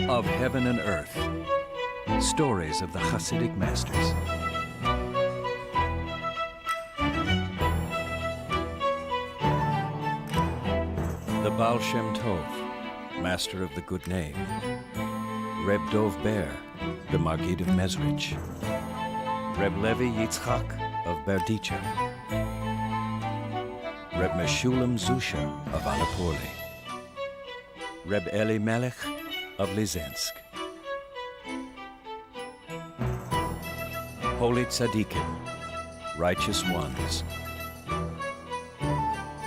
Of heaven and earth. Stories of the Chassidic masters. The Baal Shem Tov, master of the good name. Reb Dov Ber, the Maggid of Mezrich. Reb Levi Yitzchok of Berditchev. Reb Zusia of Hanopoli. Reb Eli Melech of Lizensk. Holy Tzaddikim, righteous ones,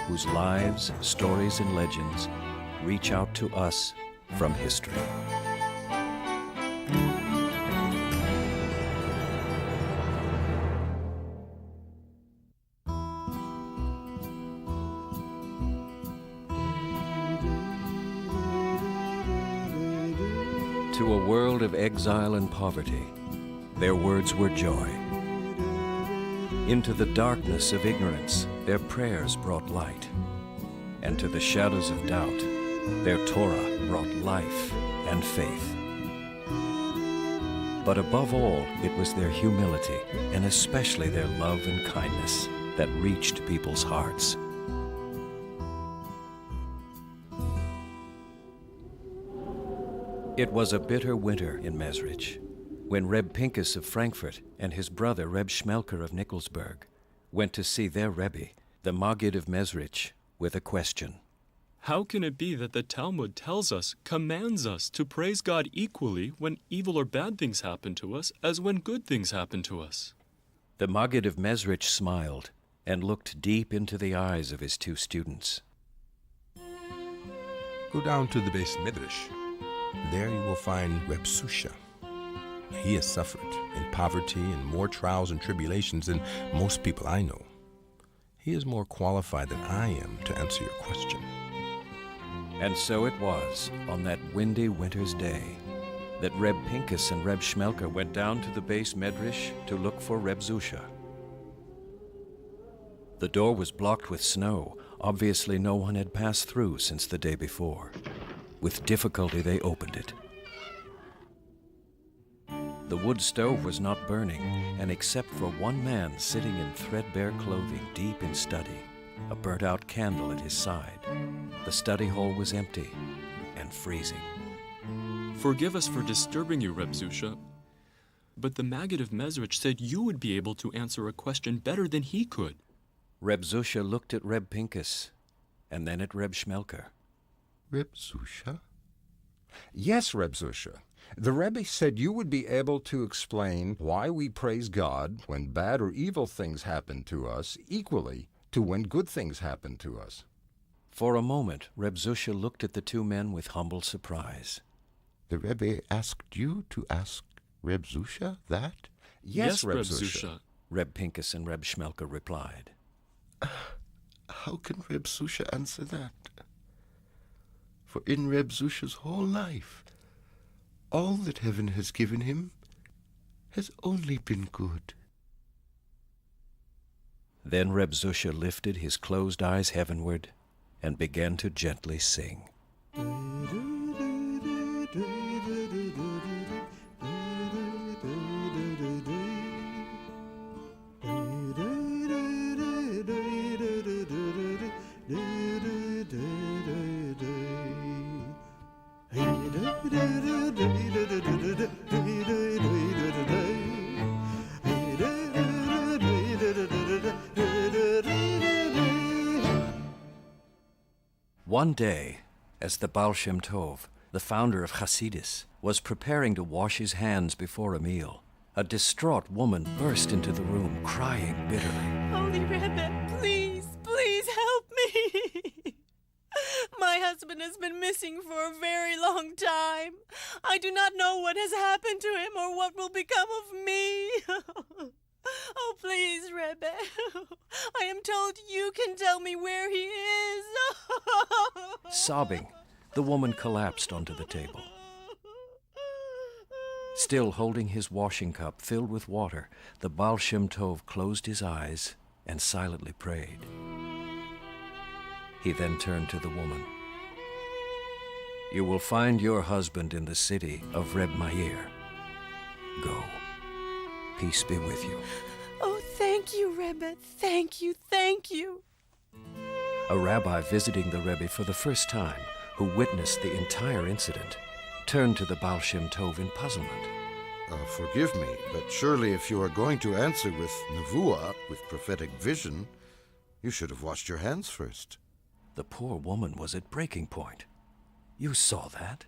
whose lives, stories, and legends reach out to us from history. To a world of exile and poverty, their words were joy. Into the darkness of ignorance, their prayers brought light. And to the shadows of doubt, their Torah brought life and faith. But above all, it was their humility, and especially their love and kindness, that reached people's hearts. It was a bitter winter in Mezrich, when Reb Pinkus of Frankfurt and his brother Reb Shmelker of Nikolsburg went to see their Rebbe, the Maggid of Mezrich, with a question. How can it be that the Talmud tells us, commands us to praise God equally when evil or bad things happen to us as when good things happen to us? The Maggid of Mezrich smiled and looked deep into the eyes of his two students. Go down to the base Mezrich. There you will find Reb Zusia. He has suffered in poverty and more trials and tribulations than most people I know. He is more qualified than I am to answer your question. And so it was, on that windy winter's day, that Reb Pinkus and Reb Shmelker went down to the base Mezrich to look for Reb Zusia. The door was blocked with snow. Obviously no one had passed through since the day before. With difficulty they opened it. The wood stove was not burning, and except for one man sitting in threadbare clothing deep in study, a burnt-out candle at his side, the study hall was empty and freezing. Forgive us for disturbing you, Reb Zusia, but the Maggid of Mezrich said you would be able to answer a question better than he could. Reb Zusia looked at Reb Pinkus, and then at Reb Shmelker. Reb Zusia? Yes, Reb Zusia. The Rebbe said you would be able to explain why we praise God when bad or evil things happen to us equally to when good things happen to us. For a moment, Reb Zusia looked at the two men with humble surprise. The Rebbe asked you to ask Reb Zusia that? Yes, Reb Zusia. Reb Pinkus and Reb Shmelker replied. How can Reb Zusia answer that? For in Reb Zusia's whole life, all that heaven has given him has only been good. Then Reb Zusia lifted his closed eyes heavenward and began to gently sing. One day, as the Baal Shem Tov, the founder of Chassidic, was preparing to wash his hands before a meal, a distraught woman burst into the room, crying bitterly. Holy Rebbe, please, please help me. My husband has been missing for a very long time. I do not know what has happened to him or what will become of me. Oh, please, Rebbe. I am told you can tell me where he is. Sobbing, the woman collapsed onto the table. Still holding his washing cup filled with water, the Baal Shem Tov closed his eyes and silently prayed. He then turned to the woman. You will find your husband in the city of Reb Meir. Go. Peace be with you. Oh, thank you, Rebbe. Thank you, thank you. A rabbi visiting the Rebbe for the first time, who witnessed the entire incident, turned to the Baal Shem Tov in puzzlement. Forgive me, but surely if you are going to answer with nevuah, with prophetic vision, you should have washed your hands first. The poor woman was at breaking point. You saw that?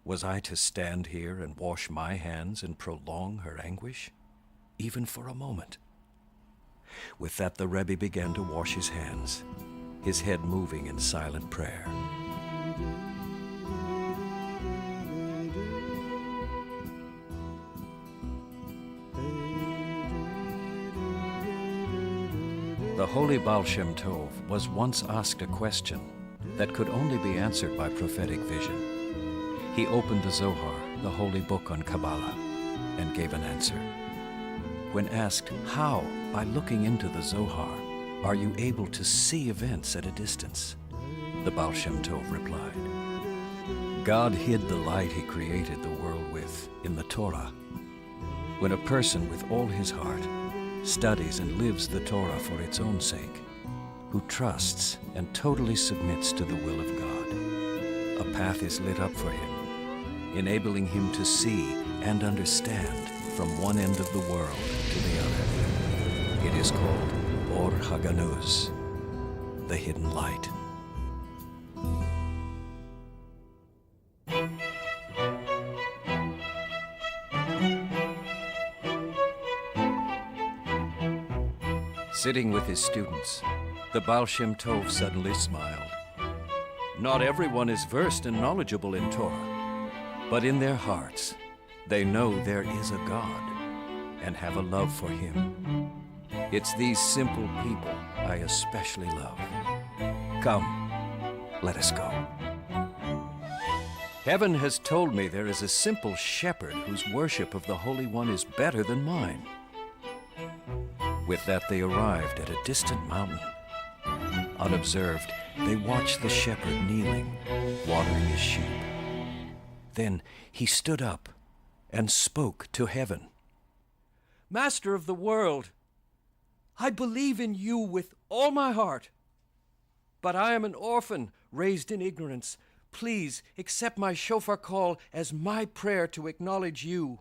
Was I to stand here and wash my hands and prolong her anguish? Even for a moment? With that, the Rebbe began to wash his hands, his head moving in silent prayer. The holy Baal Shem Tov was once asked a question that could only be answered by prophetic vision. He opened the Zohar, the holy book on Kabbalah, and gave an answer. When asked how, by looking into the Zohar, are you able to see events at a distance, the Baal Shem Tov replied, God hid the light he created the world with in the Torah. When a person with all his heart studies and lives the Torah for its own sake, who trusts and totally submits to the will of God, a path is lit up for him, enabling him to see and understand from one end of the world to the other. It is called Or Haganuz, the hidden light. Sitting with his students, the Baal Shem Tov suddenly smiled. Not everyone is versed and knowledgeable in Torah, but in their hearts, they know there is a God and have a love for Him. It's these simple people I especially love. Come, let us go. Heaven has told me there is a simple shepherd whose worship of the Holy One is better than mine. With that, they arrived at a distant mountain. Unobserved, they watched the shepherd kneeling, watering his sheep. Then he stood up and spoke to heaven. Master of the world, I believe in you with all my heart. But I am an orphan raised in ignorance. Please accept my shofar call as my prayer to acknowledge you.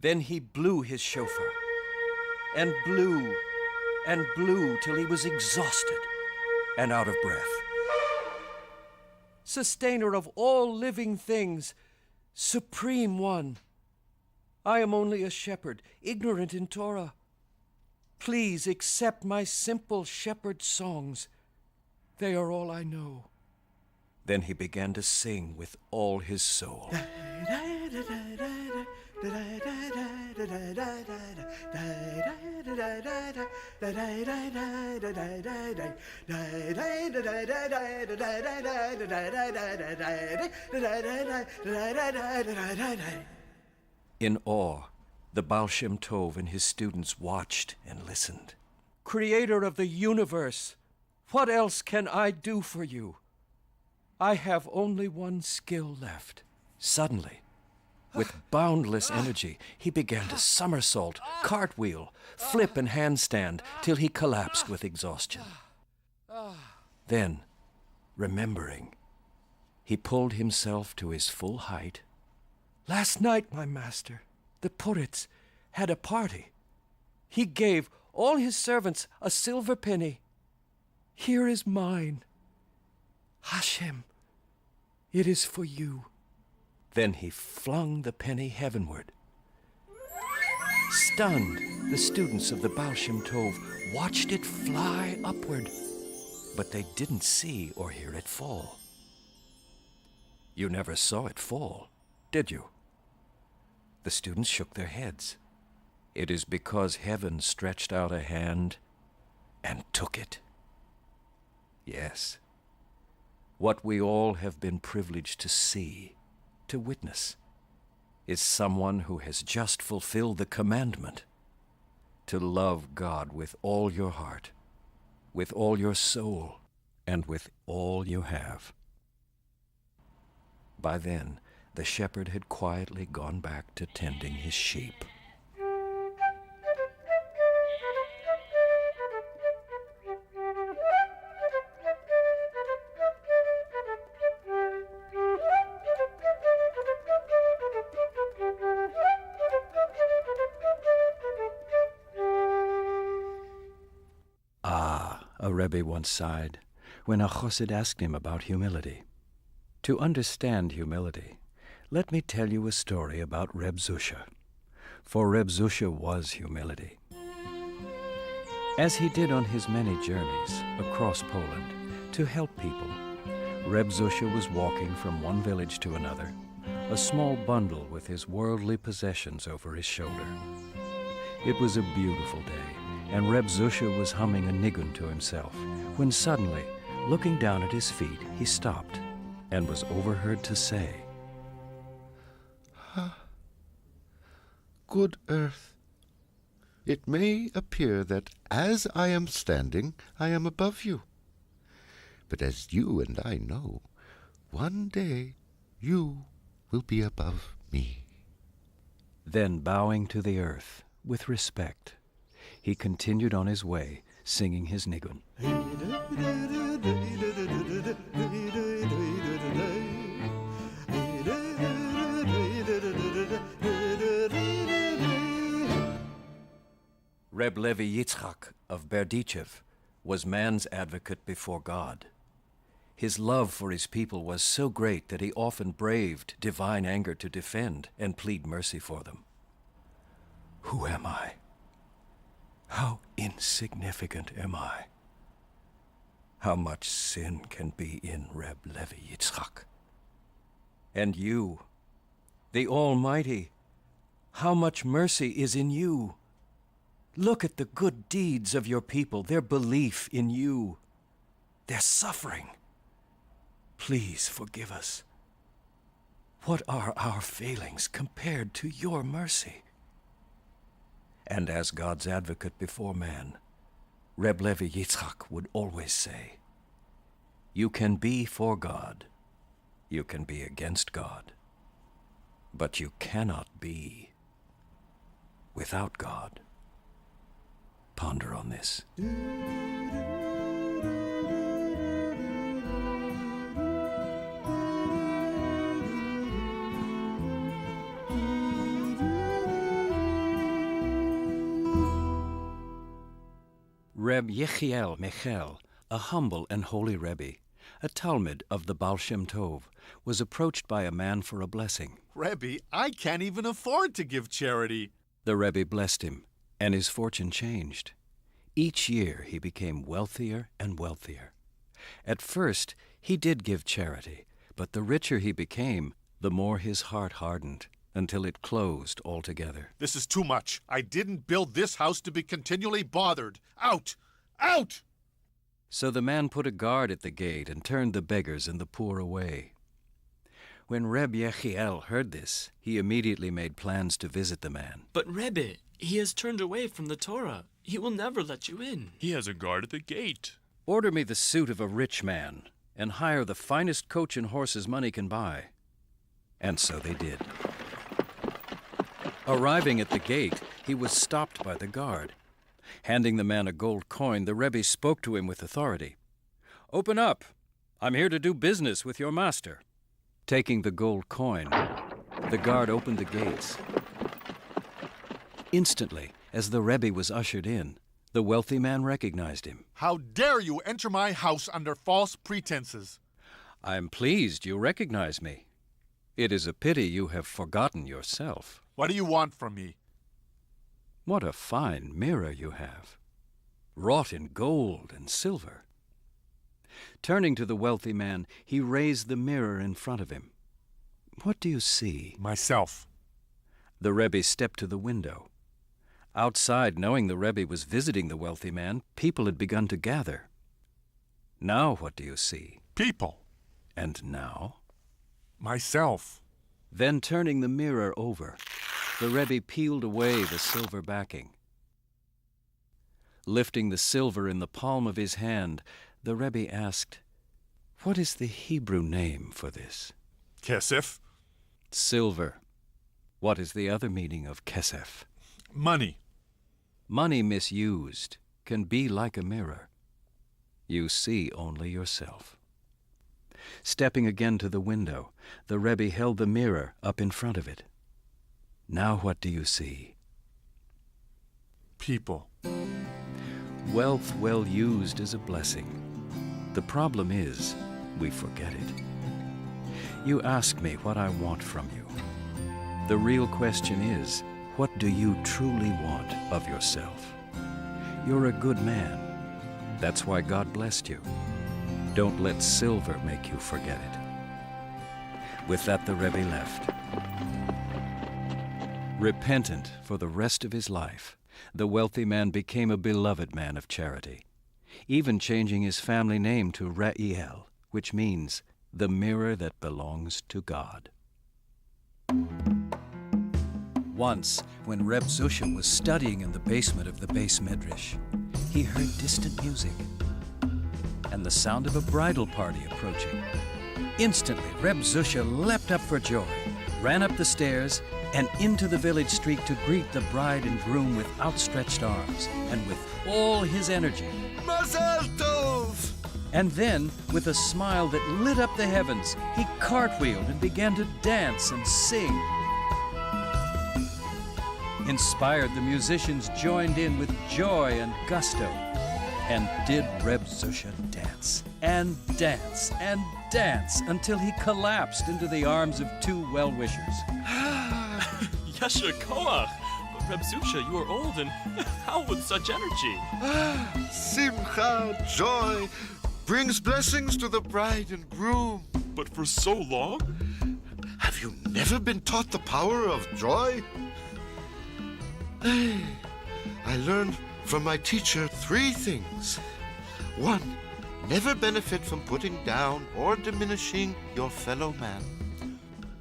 Then he blew his shofar, and blew till he was exhausted and out of breath. Sustainer of all living things, Supreme One, I am only a shepherd, ignorant in Torah. Please accept my simple shepherd songs. They are all I know. Then he began to sing with all his soul. In awe, the Baal Shem Tov and his students watched and listened. Creator of the universe, what else can I do for you? I have only one skill left. Suddenly, with boundless energy, he began to somersault, cartwheel, flip, and handstand till he collapsed with exhaustion. Then, remembering, he pulled himself to his full height. Last night, my master, the Puritz, had a party. He gave all his servants a silver penny. Here is mine. Hashem, it is for you. Then he flung the penny heavenward. Stunned, the students of the Baal Shem Tov watched it fly upward, but they didn't see or hear it fall. You never saw it fall, did you? The students shook their heads. It is because heaven stretched out a hand and took it. Yes, what we all have been privileged to see, to witness, is someone who has just fulfilled the commandment to love God with all your heart, with all your soul, and with all you have. By then, the shepherd had quietly gone back to tending his sheep. A Rebbe once sighed when a Chassid asked him about humility. To understand humility, let me tell you a story about Reb Zusia. For Reb Zusia was humility. As he did on his many journeys across Poland to help people, Reb Zusia was walking from one village to another, a small bundle with his worldly possessions over his shoulder. It was a beautiful day, and Reb Zusia was humming a nigun to himself, when suddenly, looking down at his feet, he stopped and was overheard to say, Good earth, it may appear that as I am standing, I am above you. But as you and I know, one day you will be above me. Then, bowing to the earth with respect, he continued on his way, singing his nigun. Reb Levi Yitzchok of Berditchev was man's advocate before God. His love for his people was so great that he often braved divine anger to defend and plead mercy for them. Who am I? How insignificant am I? How much sin can be in Reb Levi Yitzchok? And you, the Almighty, how much mercy is in you? Look at the good deeds of your people, their belief in you, their suffering. Please forgive us. What are our failings compared to your mercy? And as God's advocate before man, Reb Levi Yitzchok would always say, you can be for God, you can be against God, but you cannot be without God. Ponder on this. Reb Yechiel Michel, a humble and holy Rebbe, a Talmud of the Baal Shem Tov, was approached by a man for a blessing. Rebbe, I can't even afford to give charity. The Rebbe blessed him, and his fortune changed. Each year he became wealthier and wealthier. At first he did give charity, but the richer he became, the more his heart hardened, until it closed altogether. This is too much. I didn't build this house to be continually bothered. Out! Out! So the man put a guard at the gate and turned the beggars and the poor away. When Reb Yechiel heard this, he immediately made plans to visit the man. But Rebbe, he has turned away from the Torah. He will never let you in. He has a guard at the gate. Order me the suit of a rich man, and hire the finest coach and horses money can buy. And so they did. Arriving at the gate, he was stopped by the guard. Handing the man a gold coin, the Rebbe spoke to him with authority. "Open up! I'm here to do business with your master." Taking the gold coin, the guard opened the gates. Instantly, as the Rebbe was ushered in, the wealthy man recognized him. How dare you enter my house under false pretenses? "I'm pleased you recognize me. It is a pity you have forgotten yourself." What do you want from me? "What a fine mirror you have, wrought in gold and silver." Turning to the wealthy man, he raised the mirror in front of him. "What do you see?" Myself. The Rebbe stepped to the window. Outside, knowing the Rebbe was visiting the wealthy man, people had begun to gather. "Now what do you see?" People. "And now?" Myself. Then turning the mirror over, the Rebbe peeled away the silver backing. Lifting the silver in the palm of his hand, the Rebbe asked, "What is the Hebrew name for this?" Kesef. Silver. What is the other meaning of kesef? Money. Money misused can be like a mirror. You see only yourself. Stepping again to the window, the Rebbe held the mirror up in front of it. Now what do you see? People. Wealth well used is a blessing. The problem is, we forget it. You ask me what I want from you. The real question is, what do you truly want of yourself? You're a good man. That's why God blessed you. Don't let silver make you forget it. With that, the Rebbe left. Repentant for the rest of his life, the wealthy man became a beloved man of charity, even changing his family name to Re'el, which means the mirror that belongs to God. Once, when Reb Zusia was studying in the basement of the Beis Mezrich, he heard distant music and the sound of a bridal party approaching. Instantly, Reb Zusia leapt up for joy, ran up the stairs, and into the village street to greet the bride and groom with outstretched arms and with all his energy. Mazel Tov! And then, with a smile that lit up the heavens, he cartwheeled and began to dance and sing. Inspired, the musicians joined in with joy and gusto. And did Reb Zusia dance and dance and dance until he collapsed into the arms of two well-wishers. Yasher Koach! But Reb Zusia, you are old, and how with such energy? Simcha, joy, brings blessings to the bride and groom. But for so long? Have you never been taught the power of joy? I learned from my teacher 3 things. 1, never benefit from putting down or diminishing your fellow man.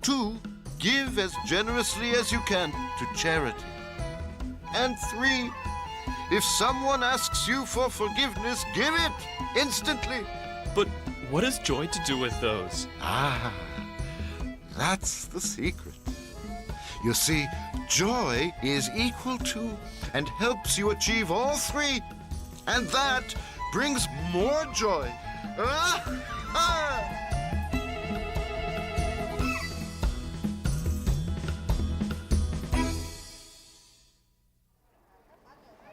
2, give as generously as you can to charity. And 3, if someone asks you for forgiveness, give it instantly. But what has joy to do with those? Ah, that's the secret. You see, joy is equal to and helps you achieve all 3, and that brings more joy.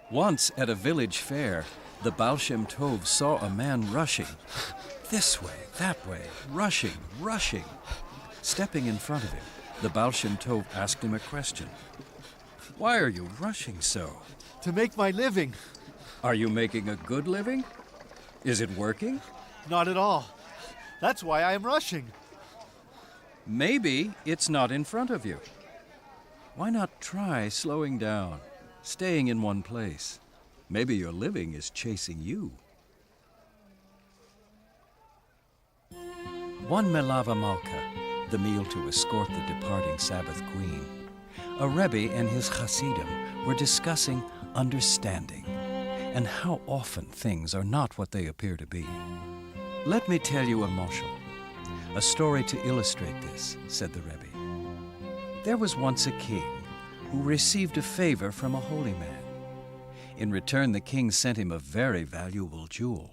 Once at a village fair, the Baal Shem Tov saw a man rushing. This way, that way, rushing. Stepping in front of him, the Baal Shem Tov asked him a question. Why are you rushing so? To make my living. Are you making a good living? Is it working? Not at all. That's why I am rushing. Maybe it's not in front of you. Why not try slowing down, staying in one place? Maybe your living is chasing you. One Melava Malka, the meal to escort the departing Sabbath queen, a Rebbe and his Chassidim were discussing understanding and how often things are not what they appear to be. Let me tell you a moshel, a story to illustrate this, said the Rebbe. There was once a king who received a favor from a holy man. In return, the king sent him a very valuable jewel.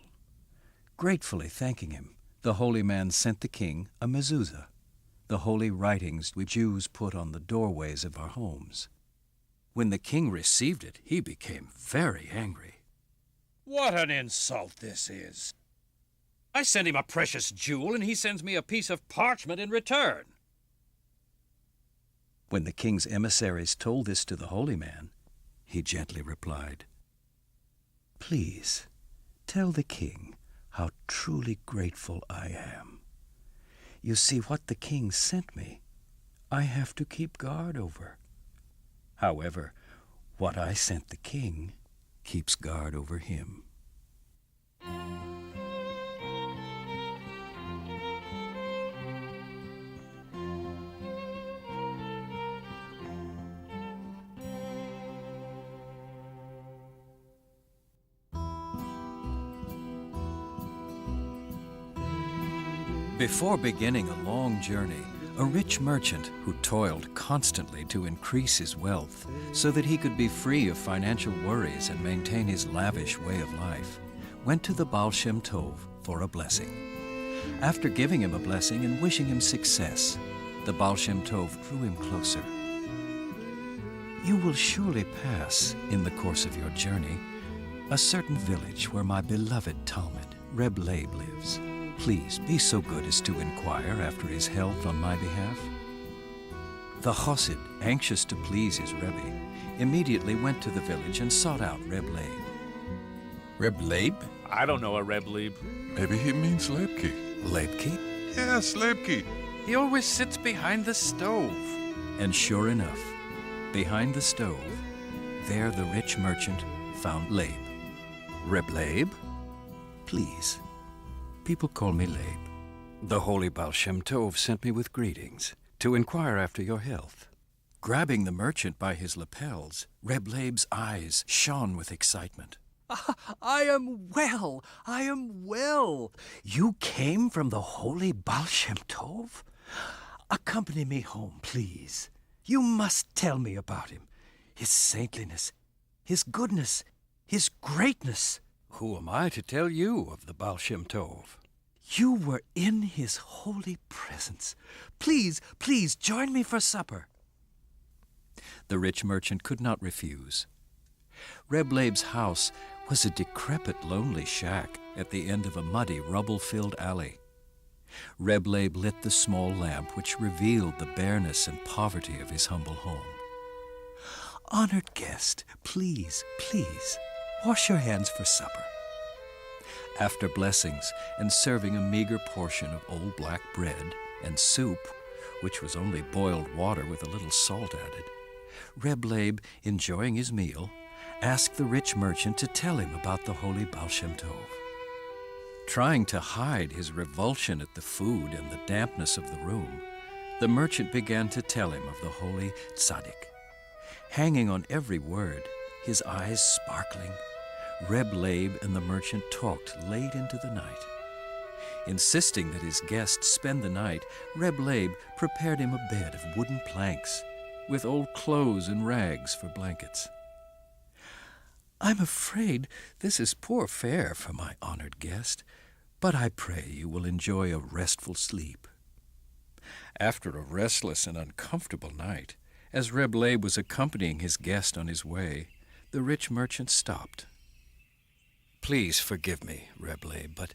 Gratefully thanking him, the holy man sent the king a mezuzah, the holy writings we Jews put on the doorways of our homes. When the king received it, he became very angry. What an insult this is! I sent him a precious jewel, and he sends me a piece of parchment in return. When the king's emissaries told this to the holy man, he gently replied, "Please, tell the king how truly grateful I am. You see, what the king sent me, I have to keep guard over. However, what I sent the king keeps guard over him." Before beginning a long journey, a rich merchant who toiled constantly to increase his wealth so that he could be free of financial worries and maintain his lavish way of life, went to the Baal Shem Tov for a blessing. After giving him a blessing and wishing him success, the Baal Shem Tov drew him closer. You will surely pass, in the course of your journey, a certain village where my beloved Talmud, Reb Leib, lives. Please be so good as to inquire after his health on my behalf. The Chassid, anxious to please his Rebbe, immediately went to the village and sought out Reb Leib. Reb Leib? I don't know a Reb Leib. Maybe he means Lebke. Lebke? Yes, Lebke. He always sits behind the stove. And sure enough, behind the stove, there the rich merchant found Leib. Reb Leib? Please. People call me Leib. The holy Baal Shem Tov sent me with greetings to inquire after your health. Grabbing the merchant by his lapels, Reb Leib's eyes shone with excitement. I am well. I am well. You came from the holy Baal Shem Tov? Accompany me home, please. You must tell me about him. His saintliness, his goodness, his greatness. Who am I to tell you of the Baal Shem Tov? You were in his holy presence. Please, please, join me for supper. The rich merchant could not refuse. Reb Leib's house was a decrepit, lonely shack at the end of a muddy, rubble-filled alley. Reb Leib lit the small lamp which revealed the bareness and poverty of his humble home. Honored guest, please, please, wash your hands for supper. After blessings and serving a meager portion of old black bread and soup, which was only boiled water with a little salt added, Reb Leib, enjoying his meal, asked the rich merchant to tell him about the holy Baal Shem Tov. Trying to hide his revulsion at the food and the dampness of the room, the merchant began to tell him of the holy tzaddik. Hanging on every word, his eyes sparkling, Reb Leib and the merchant talked late into the night. Insisting that his guest spend the night, Reb Leib prepared him a bed of wooden planks, with old clothes and rags for blankets. I'm afraid this is poor fare for my honored guest, but I pray you will enjoy a restful sleep. After a restless and uncomfortable night, as Reb Leib was accompanying his guest on his way, the rich merchant stopped. Please forgive me, Reb Leib, but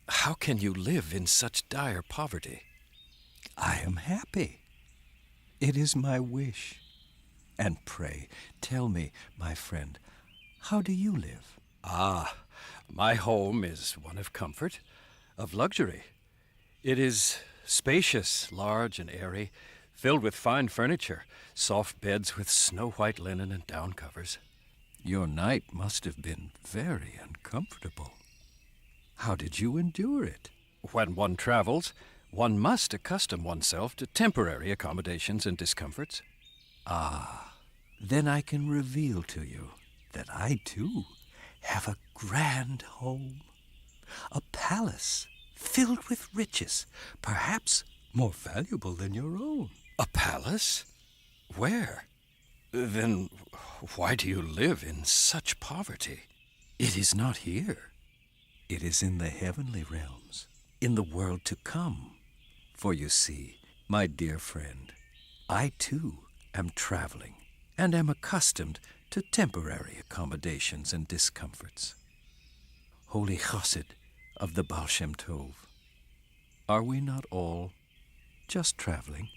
how can you live in such dire poverty? I am happy. It is my wish. And pray, tell me, my friend, how do you live? My home is one of comfort, of luxury. It is spacious, large, and airy, filled with fine furniture, soft beds with snow-white linen and down covers. Your night must have been very uncomfortable. How did you endure it? When one travels, one must accustom oneself to temporary accommodations and discomforts. Then I can reveal to you that I, too, have a grand home, a palace filled with riches, perhaps more valuable than your own. A palace? Where? Then why do you live in such poverty? It is not here. It is in the heavenly realms, in the world to come. For you see, my dear friend, I, too, am traveling and am accustomed to temporary accommodations and discomforts. Holy Chassid of the Baal Shem Tov, are we not all just traveling?